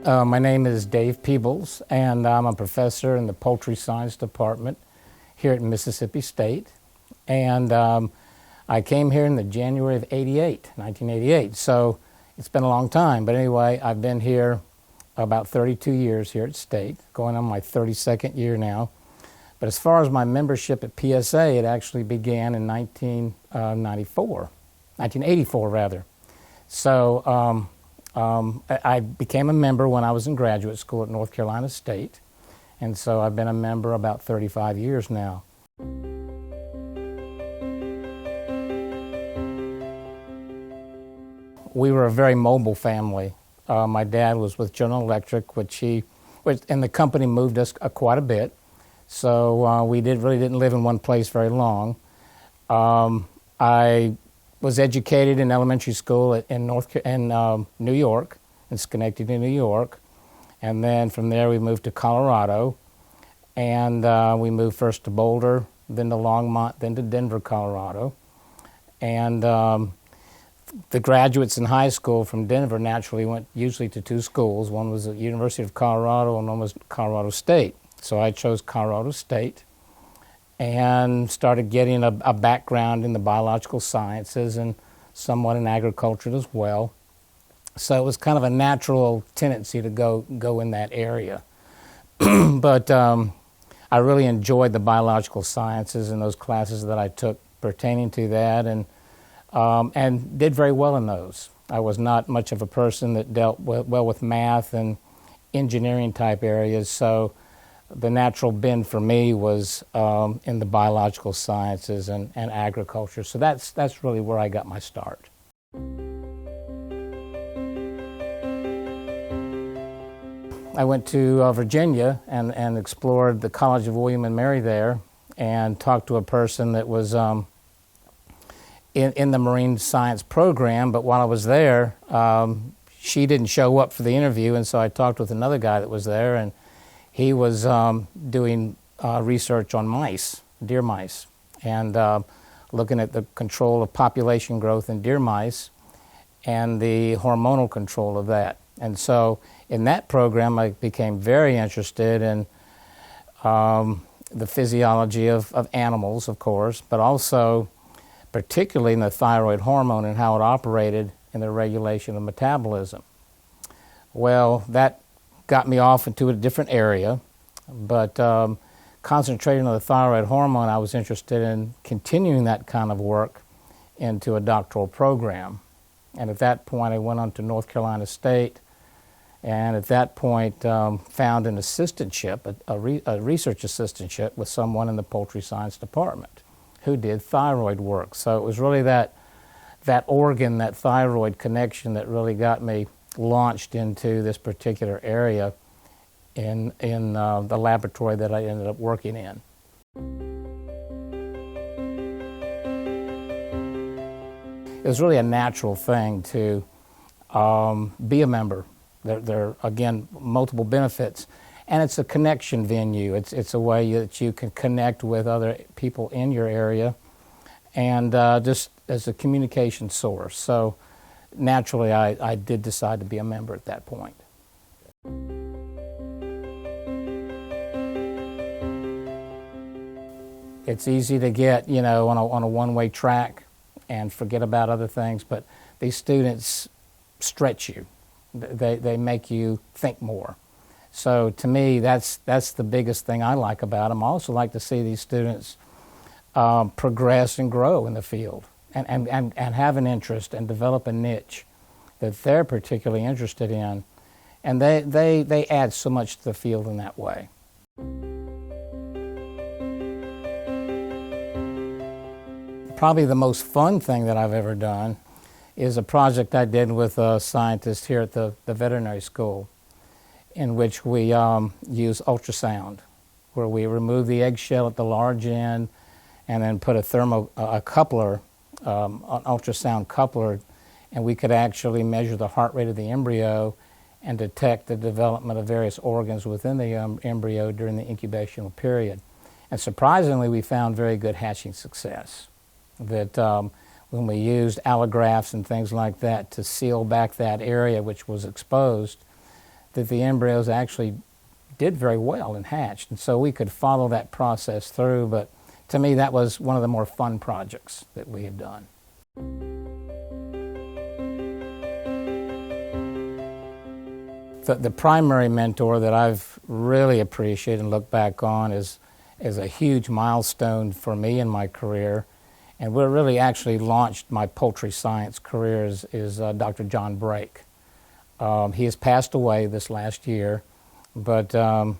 My name is Dave Peebles, and I'm a professor in the Poultry Science Department here at Mississippi State. And I came here in the January of 1988, so it's been a long time. But anyway, I've been here about 32 years here at State, going on my 32nd year now. But as far as my membership at PSA, it actually began in 1984 rather. So I became a member when I was in graduate school at North Carolina State, and so I've been a member about 35 years now. We were a very mobile family. My dad was with General Electric, and the company moved us quite a bit, so we really didn't live in one place very long. I was educated in elementary school in New York, in Schenectady, New York, and then from there we moved to Colorado, and we moved first to Boulder, then to Longmont, then to Denver, Colorado, and the graduates in high school from Denver naturally went usually to two schools. One was the University of Colorado and one was Colorado State. So I chose Colorado State and started getting a background in the biological sciences and somewhat in agriculture as well. So it was kind of a natural tendency to go in that area. But I really enjoyed the biological sciences and those classes that I took pertaining to that, and did very well in those. I was not much of a person that dealt well with math and engineering type areas, so the natural bend for me was in the biological sciences and agriculture. So that's really where I got my start. I went to Virginia and explored the College of William and Mary there and talked to a person that was in the marine science program, but while I was there, she didn't show up for the interview, and so I talked with another guy that was there, and he was doing research on mice, deer mice, and looking at the control of population growth in deer mice and the hormonal control of that. And so in that program, I became very interested in the physiology of animals, of course, but also particularly in the thyroid hormone and how it operated in the regulation of metabolism. Well, that got me off into a different area, but concentrating on the thyroid hormone, I was interested in continuing that kind of work into a doctoral program. And at that point, I went on to North Carolina State, and at that point found an assistantship, a research assistantship with someone in the Poultry Science Department who did thyroid work. So it was really that organ, that thyroid connection that really got me launched into this particular area in the laboratory that I ended up working in. It was really a natural thing to be a member. There are, again, multiple benefits. And it's a connection venue. It's a way that you can connect with other people in your area, and just as a communication source. So naturally, I did decide to be a member at that point. It's easy to get, on a one-way track and forget about other things, but these students stretch you. They make you think more. So to me, that's the biggest thing I like about them. I also like to see these students progress and grow in the field and have an interest and develop a niche that they're particularly interested in. And they add so much to the field in that way. Probably the most fun thing that I've ever done is a project I did with a scientist here at the veterinary school, in which we use ultrasound, where we remove the eggshell at the large end and then put a coupler, an ultrasound coupler, and we could actually measure the heart rate of the embryo and detect the development of various organs within the embryo during the incubational period. And surprisingly, we found very good hatching success. That when we used allografts and things like that to seal back that area which was exposed, that the embryos actually did very well and hatched. And so we could follow that process through. But to me, that was one of the more fun projects that we have done. The primary mentor that I've really appreciated and looked back on is a huge milestone for me in my career, and what really actually launched my poultry science career is Dr. John Brake. He has passed away this last year, but there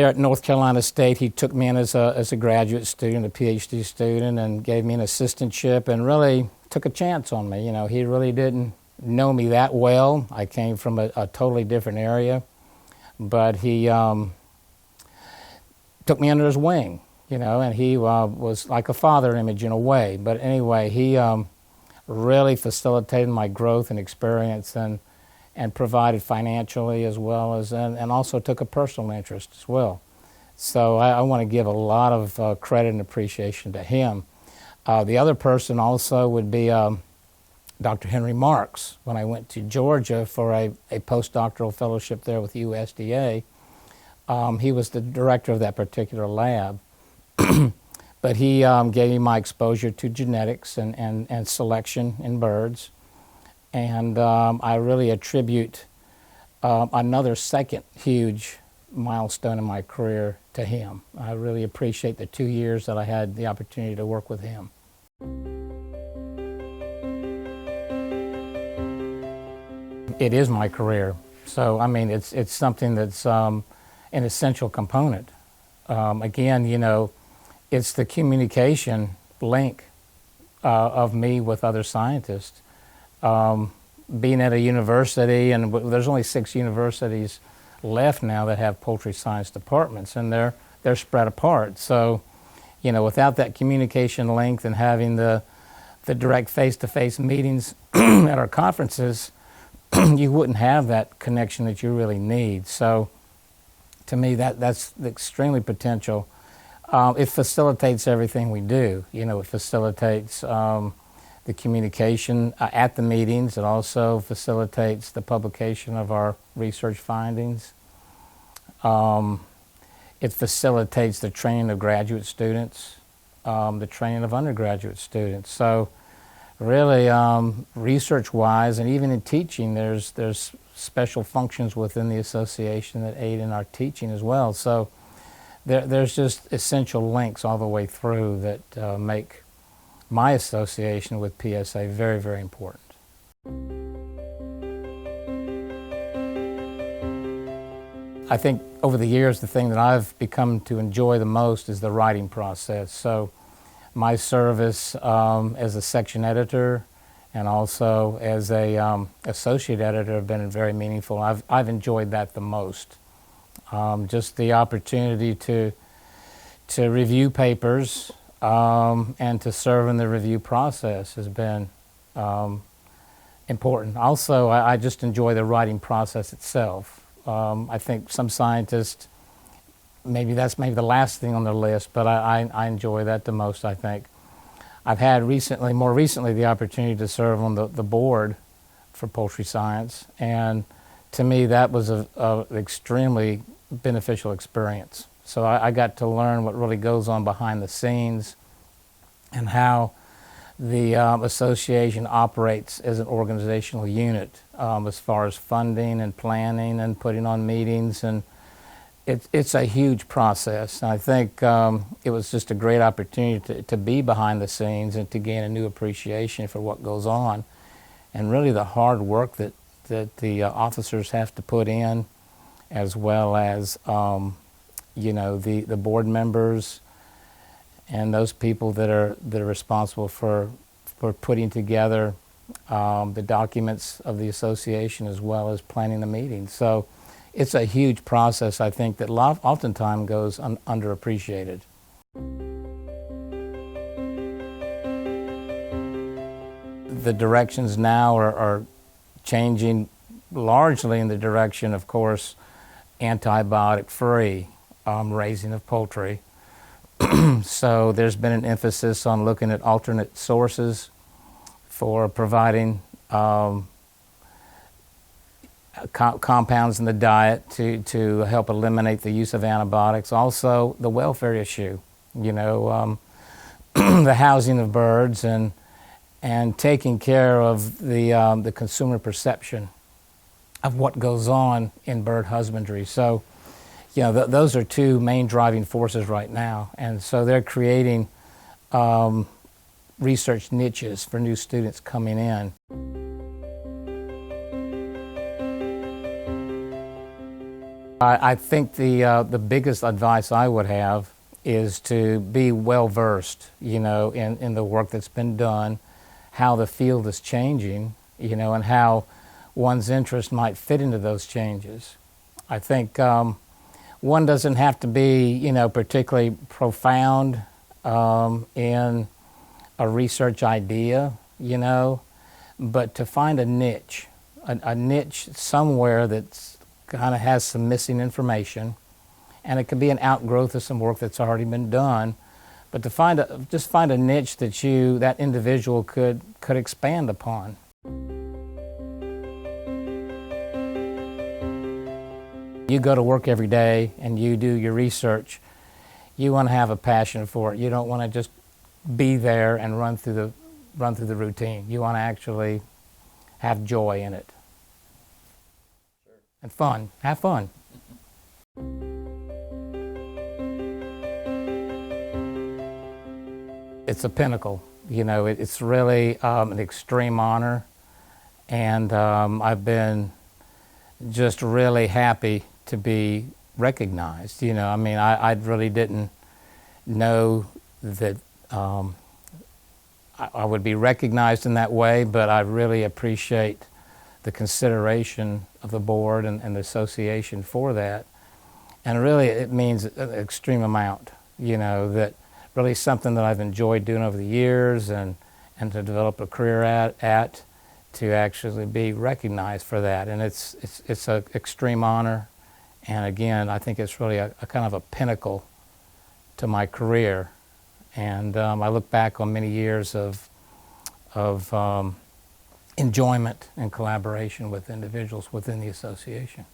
at North Carolina State, he took me in as a graduate student, a PhD student, and gave me an assistantship and really took a chance on me. You know, he really didn't know me that well. I came from a totally different area, but he took me under his wing, you know, and he was like a father image in a way. But anyway, he really facilitated my growth and experience and provided financially as well as, and also took a personal interest as well. So I want to give a lot of credit and appreciation to him. The other person also would be Dr. Henry Marks. When I went to Georgia for a postdoctoral fellowship there with USDA, he was the director of that particular lab. But he gave me my exposure to genetics and selection in birds. And I really attribute another second huge milestone in my career to him. I really appreciate the 2 years that I had the opportunity to work with him. It is my career, so I mean it's something that's an essential component. Again, you know, it's the communication link of me with other scientists. Being at a university, and there's only 6 universities left now that have poultry science departments, and they're spread apart. So, you know, without that communication link and having the direct face-to-face meetings at our conferences, you wouldn't have that connection that you really need. So to me, that's extremely potential. It facilitates everything we do. You know, it facilitates the communication at the meetings. It also facilitates the publication of our research findings. It facilitates the training of graduate students, the training of undergraduate students. So really, research-wise, and even in teaching, there's special functions within the association that aid in our teaching as well. So there's just essential links all the way through that make my association with PSA very, very important. I think over the years, the thing that I've become to enjoy the most is the writing process. So my service as a section editor and also as a associate editor have been very meaningful. I've enjoyed that the most. Just the opportunity to review papers and to serve in the review process has been important. Also, I just enjoy the writing process itself. I think some scientists, that's maybe the last thing on their list, but I enjoy that the most, I think. I've had more recently, the opportunity to serve on the board for poultry science, and to me that was an extremely beneficial experience. So I got to learn what really goes on behind the scenes and how the association operates as an organizational unit as far as funding and planning and putting on meetings, and it's a huge process. And I think it was just a great opportunity to be behind the scenes and to gain a new appreciation for what goes on, and really the hard work that the officers have to put in, as well as you know, the board members and those people that are responsible for putting together the documents of the association as well as planning the meetings. So it's a huge process, I think, that oftentimes goes underappreciated. The directions now are changing largely in the direction, of course, antibiotic-free raising of poultry. So there's been an emphasis on looking at alternate sources for providing compounds in the diet to help eliminate the use of antibiotics. Also, the welfare issue, the housing of birds and taking care of the consumer perception of what goes on in bird husbandry. So, those are two main driving forces right now. And so they're creating research niches for new students coming in. I think the biggest advice I would have is to be well versed, in the work that's been done, how the field is changing, and how one's interest might fit into those changes. I think one doesn't have to be, particularly profound in a research idea, but to find a niche somewhere that's kind of has some missing information, and it could be an outgrowth of some work that's already been done, but to just find a niche that individual could expand upon. You go to work every day and you do your research. You want to have a passion for it. You don't want to just be there and run through the routine. You want to actually have joy in it. Sure. And fun. Have fun. It's a pinnacle. It's really an extreme honor, and I've been just really happy to be recognized. I really didn't know that I would be recognized in that way, but I really appreciate the consideration of the board and the association for that. And really it means an extreme amount, that really something that I've enjoyed doing over the years and to develop a career at to actually be recognized for that. And it's an extreme honor. And again, I think it's really a kind of a pinnacle to my career. And I look back on many years of enjoyment and collaboration with individuals within the association.